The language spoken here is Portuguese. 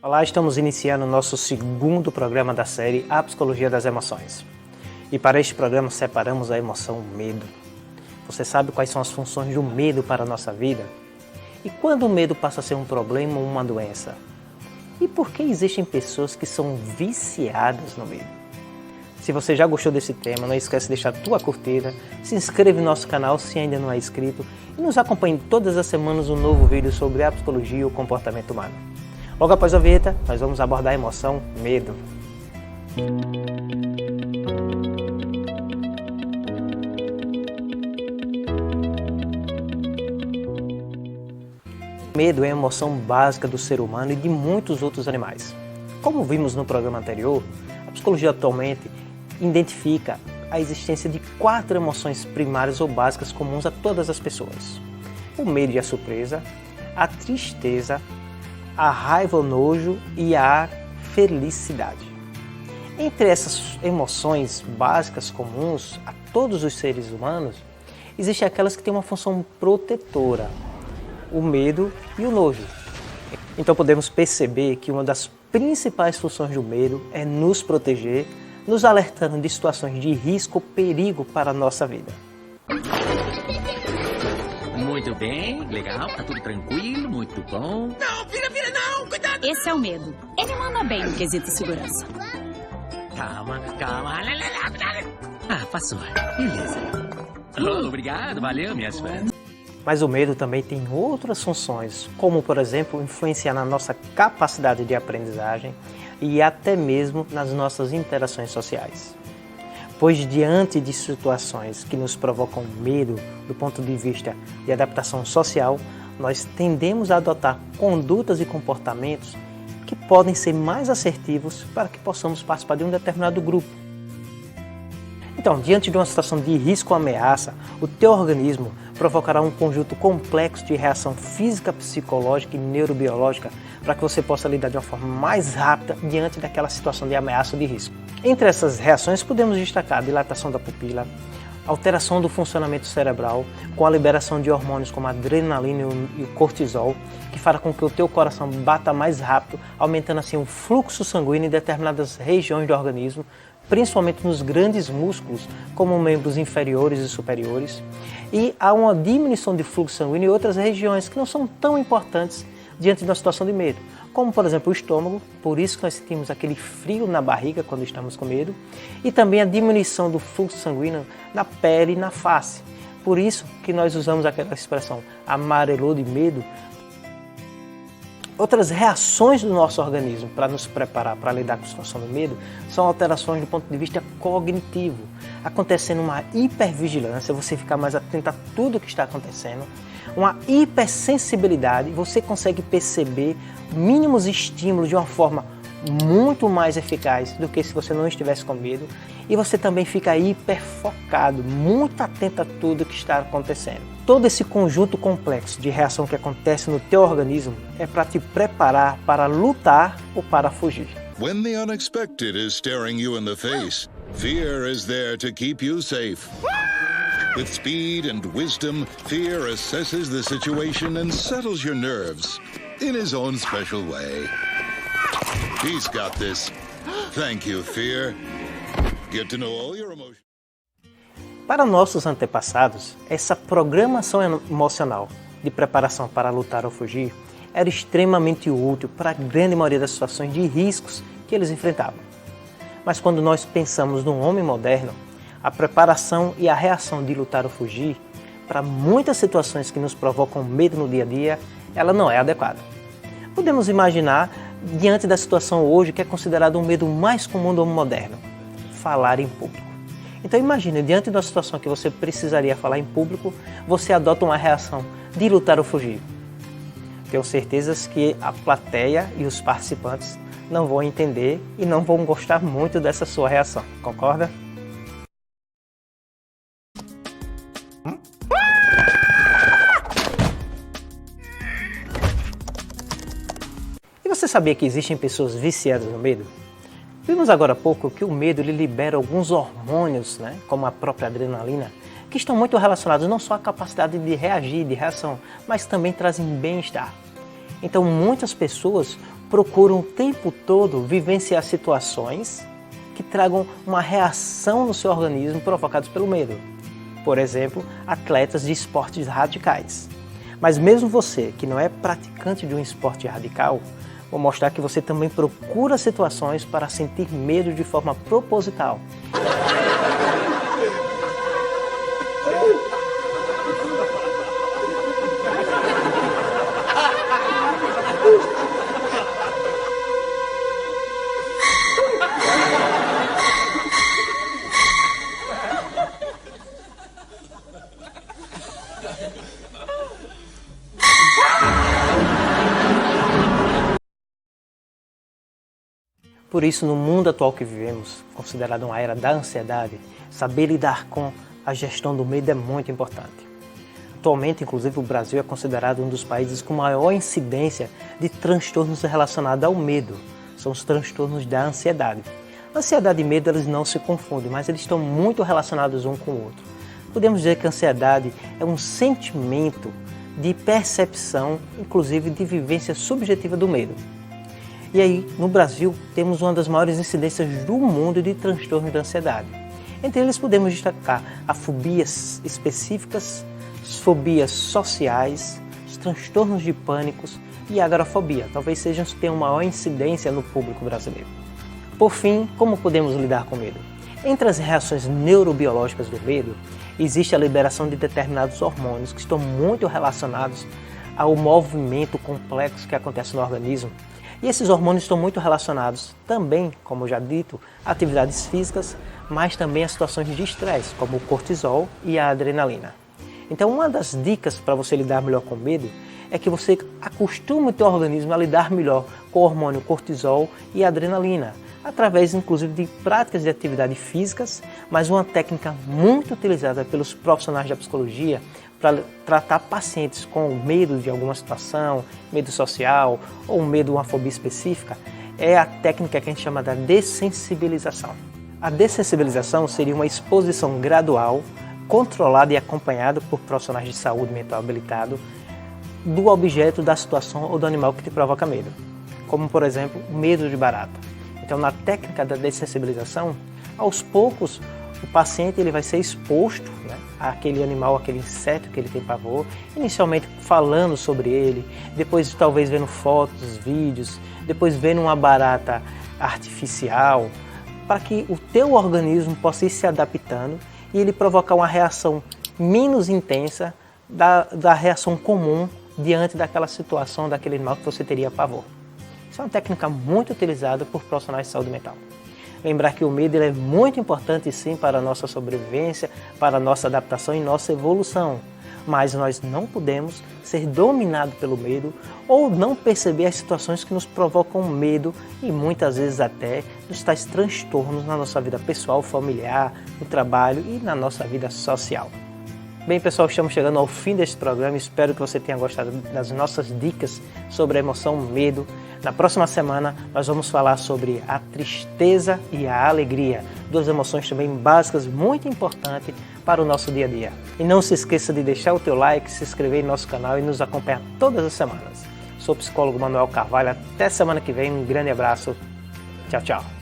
Olá, estamos iniciando o nosso segundo programa da série A Psicologia das Emoções. E para este programa separamos a emoção medo. Você sabe quais são as funções do medo para a nossa vida? E quando o medo passa a ser um problema ou uma doença? E por que existem pessoas que são viciadas no medo? Se você já gostou desse tema, não esquece de deixar a tua curtida, se inscreve no nosso canal se ainda não é inscrito e nos acompanhe todas as semanas um novo vídeo sobre a psicologia e o comportamento humano. Logo após a vinheta, nós vamos abordar a emoção medo. Medo é a emoção básica do ser humano e de muitos outros animais. Como vimos no programa anterior, a psicologia atualmente identifica a existência de 4 emoções primárias ou básicas comuns a todas as pessoas. O medo e a surpresa, a tristeza, a raiva, o nojo e a felicidade. Entre essas emoções básicas comuns a todos os seres humanos, existem aquelas que têm uma função protetora, o medo e o nojo. Então podemos perceber que uma das principais funções do medo é nos proteger, nos alertando de situações de risco ou perigo para a nossa vida. Muito bem, legal, tá tudo tranquilo, muito bom. Não, vira, não, cuidado! Esse é o medo. Ele manda bem no quesito segurança. Calma. Passou. Beleza. Oh, obrigado, valeu, minhas fãs. Mas o medo também tem outras funções, como, por exemplo, influenciar na nossa capacidade de aprendizagem e até mesmo nas nossas interações sociais. Pois diante de situações que nos provocam medo do ponto de vista de adaptação social, nós tendemos a adotar condutas e comportamentos que podem ser mais assertivos para que possamos participar de um determinado grupo. Então, diante de uma situação de risco ou ameaça, o teu organismo provocará um conjunto complexo de reação física, psicológica e neurobiológica para que você possa lidar de uma forma mais rápida diante daquela situação de ameaça ou de risco. Entre essas reações podemos destacar a dilatação da pupila, alteração do funcionamento cerebral, com a liberação de hormônios como a adrenalina e o cortisol, que fará com que o teu coração bata mais rápido, aumentando assim o fluxo sanguíneo em determinadas regiões do organismo, principalmente nos grandes músculos, como membros inferiores e superiores, e há uma diminuição de fluxo sanguíneo em outras regiões que não são tão importantes diante de uma situação de medo, como por exemplo o estômago, por isso que nós sentimos aquele frio na barriga quando estamos com medo, e também a diminuição do fluxo sanguíneo na pele e na face, por isso que nós usamos aquela expressão amarelou de medo. Outras reações do nosso organismo para nos preparar para lidar com a situação do medo são alterações do ponto de vista cognitivo, acontecendo uma hipervigilância, você ficar mais atento a tudo o que está acontecendo, uma hipersensibilidade, você consegue perceber mínimos estímulos de uma forma muito mais eficaz do que se você não estivesse com medo, e você também fica hiperfocado, muito atento a tudo que está acontecendo. Todo esse conjunto complexo de reação que acontece no teu organismo é para te preparar para lutar ou para fugir. When the unexpected is staring you in the face, fear is there to keep you safe. With speed and wisdom, Fear assesses the situation and settles your nerves in his own special way. He's got this. Thank you, Fear. Get to know all your emotions. Para nossos antepassados, essa programação emocional de preparação para lutar ou fugir era extremamente útil para a grande maioria das situações de riscos que eles enfrentavam. Mas quando nós pensamos no homem moderno, a preparação e a reação de lutar ou fugir, para muitas situações que nos provocam medo no dia a dia, ela não é adequada. Podemos imaginar, diante da situação hoje, que é considerado um medo mais comum do homem moderno, falar em público. Então imagine, diante de uma situação que você precisaria falar em público, você adota uma reação de lutar ou fugir. Tenho certeza que a plateia e os participantes não vão entender e não vão gostar muito dessa sua reação, concorda? E você sabia que existem pessoas viciadas no medo? Vimos agora há pouco que o medo ele libera alguns hormônios, como a própria adrenalina, que estão muito relacionados não só à capacidade de reagir, de reação, mas também trazem bem-estar. Então muitas pessoas procuram o tempo todo vivenciar situações que tragam uma reação no seu organismo provocadas pelo medo. Por exemplo, atletas de esportes radicais. Mas mesmo você que não é praticante de um esporte radical, vou mostrar que você também procura situações para sentir medo de forma proposital. Por isso, no mundo atual que vivemos, considerado uma era da ansiedade, saber lidar com a gestão do medo é muito importante. Atualmente, inclusive, o Brasil é considerado um dos países com maior incidência de transtornos relacionados ao medo. São os transtornos da ansiedade. Ansiedade e medo, eles não se confundem, mas eles estão muito relacionados um com o outro. Podemos dizer que a ansiedade é um sentimento de percepção, inclusive de vivência subjetiva do medo. E aí, no Brasil, temos uma das maiores incidências do mundo de transtorno de ansiedade. Entre eles podemos destacar as fobias específicas, as fobias sociais, os transtornos de pânicos e a agorafobia. Talvez sejam os que tenham maior incidência no público brasileiro. Por fim, como podemos lidar com o medo? Entre as reações neurobiológicas do medo, existe a liberação de determinados hormônios que estão muito relacionados ao movimento complexo que acontece no organismo. E esses hormônios estão muito relacionados também, como já dito, a atividades físicas, mas também a situações de estresse, como o cortisol e a adrenalina. Então, uma das dicas para você lidar melhor com o medo é que você acostume o teu organismo a lidar melhor com o hormônio cortisol e a adrenalina, através inclusive de práticas de atividades físicas, mas uma técnica muito utilizada pelos profissionais da psicologia para tratar pacientes com medo de alguma situação, medo social ou medo de uma fobia específica, é a técnica que a gente chama da dessensibilização. A dessensibilização seria uma exposição gradual, controlada e acompanhada por profissionais de saúde mental habilitados do objeto, da situação ou do animal que te provoca medo, como por exemplo, o medo de barata. Então, na técnica da dessensibilização, aos poucos o paciente ele vai ser exposto, né, àquele animal, àquele inseto que ele tem pavor, inicialmente falando sobre ele, depois talvez vendo fotos, vídeos, depois vendo uma barata artificial, para que o teu organismo possa ir se adaptando e ele provocar uma reação menos intensa da reação comum diante daquela situação, daquele animal que você teria pavor. Isso é uma técnica muito utilizada por profissionais de saúde mental. Lembrar que o medo é muito importante sim para a nossa sobrevivência, para a nossa adaptação e nossa evolução. Mas nós não podemos ser dominados pelo medo ou não perceber as situações que nos provocam medo e muitas vezes até nos tais transtornos na nossa vida pessoal, familiar, no trabalho e na nossa vida social. Bem, pessoal, estamos chegando ao fim deste programa. Espero que você tenha gostado das nossas dicas sobre a emoção medo. Na próxima semana, nós vamos falar sobre a tristeza e a alegria, duas emoções também básicas, muito importantes para o nosso dia a dia. E não se esqueça de deixar o teu like, se inscrever em nosso canal e nos acompanhar todas as semanas. Sou o psicólogo Manuel Carvalho. Até semana que vem. Um grande abraço. Tchau, tchau.